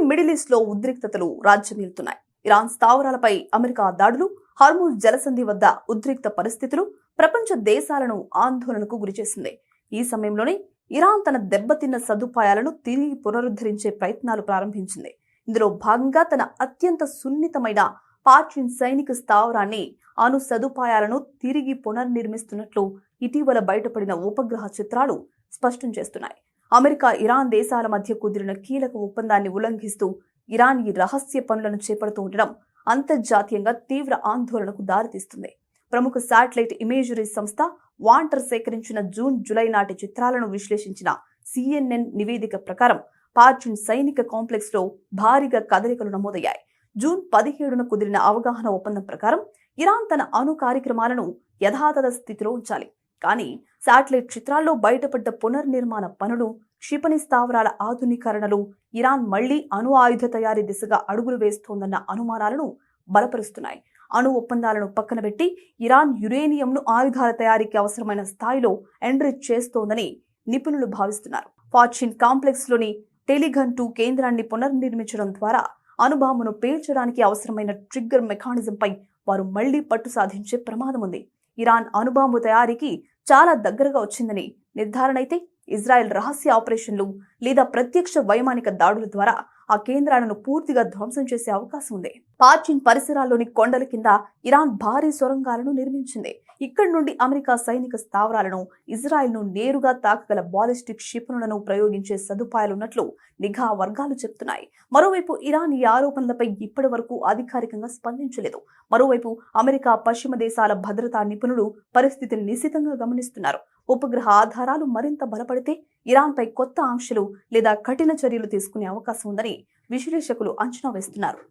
Middle east లో ఉద్రిక్తతలు రాజ్యమేలుతున్నాయి. Iran స్థావరాలపై America దాడులు, హార్మూజ్ జలసంధి వద్ద ఉద్రిక్త పరిస్థితులు ప్రపంచ దేశాలను ఆందోళనకు గురిచేసింది. ఈ సమయంలోనే ఇరాన్ తన దెబ్బతిన్న సదుపాయాలను తిరిగి పునరుద్ధరించే ప్రయత్నాలు ప్రారంభించింది. ఇందులో భాగంగా తన అత్యంత సున్నితమైన పార్చిన్ సైనిక స్థావరాన్ని, అణు సదుపాయాలను తిరిగి పునర్నిర్మిస్తున్నట్లు ఇటీవల బయటపడిన ఉపగ్రహ చిత్రాలు స్పష్టం చేస్తున్నాయి. అమెరికా, ఇరాన్ దేశాల మధ్య కుదిరిన కీలక ఒప్పందాన్ని ఉల్లంఘిస్తూ ఇరాన్ ఈ రహస్య పనులను చేపడుతూ ఉండడం అంతర్జాతీయంగా తీవ్ర ఆందోళనకు దారితీస్తుంది. ప్రముఖ శాటిలైట్ ఇమేజరీ సంస్థ వాంటర్ సేకరించిన జూన్, జూలై నాటి చిత్రాలను విశ్లేషించిన CNN నివేదిక ప్రకారం పార్చిన్ సైనిక కాంప్లెక్స్ లో భారీగా కదలికలు నమోదయ్యాయి. జూన్ 17న కుదిరిన అవగాహన ఒప్పందం ప్రకారం ఇరాన్ తన అణు కార్యక్రమాలను యథాతథ స్థితిలో ఉంచాలి. కానీ శాటిలైట్ చిత్రాల్లో బయటపడ్డ పునర్నిర్మాణ పనులు, క్షిపణి స్థావరాల ఆధునీకరణలు ఇరాన్ మళ్లీ అణు ఆయుధ తయారీ దిశగా అడుగులు వేస్తోందన్న అనుమానాలను బలపరుస్తున్నాయి. అణు ఒప్పందాలను పక్కన పెట్టి ఇరాన్ యురేనియంను ఆయుధాల తయారీకి అవసరమైన స్థాయిలో ఎన్రిచ్ చేస్తోందని నిపుణులు భావిస్తున్నారు. పార్చిన్ కాంప్లెక్స్ లోని టెలిగన్ 2 కేంద్రాన్ని పునర్నిర్మించడం ద్వారా అణుబాంబును పేల్చడానికి అవసరమైన ట్రిగ్గర్ మెకానిజంపై వారు మళ్లీ పట్టు సాధించే ప్రమాదం ఉంది. ఇరాన్ అణుబాంబు తయారీకి చాలా దగ్గరగా వచ్చిందని నిర్ధారణ అయితే ఇజ్రాయెల్ రహస్య ఆపరేషన్లు లేదా ప్రత్యక్ష వైమానిక దాడుల ద్వారా ఆ కేంద్రాలను పూర్తిగా ధ్వంసం చేసే అవకాశం ఉంది. పార్చిన్ పరిసరాల్లోని కొండల కింద ఇరాన్ భారీ సొరంగాలను నిర్మించింది. ఇక్కడి నుండి అమెరికా సైనిక స్థావరాలను, ఇజ్రాయెల్ను నేరుగా తాకగల బాలిస్టిక్ క్షిపణులను ప్రయోగించే సదుపాయాలున్నట్లు నిఘా వర్గాలు చెప్తున్నాయి. మరోవైపు ఇరాన్ ఈ ఆరోపణలపై ఇప్పటి వరకు అధికారికంగా స్పందించలేదు. మరోవైపు అమెరికా, పశ్చిమ దేశాల భద్రతా నిపుణులు పరిస్థితిని నిశితంగా గమనిస్తున్నారు. ఉపగ్రహ ఆధారాలు మరింత బలపడితే ఇరాన్పై కొత్త ఆంక్షలు లేదా కఠిన చర్యలు తీసుకునే అవకాశం ఉందని విశ్లేషకులు అంచనా వేస్తున్నారు.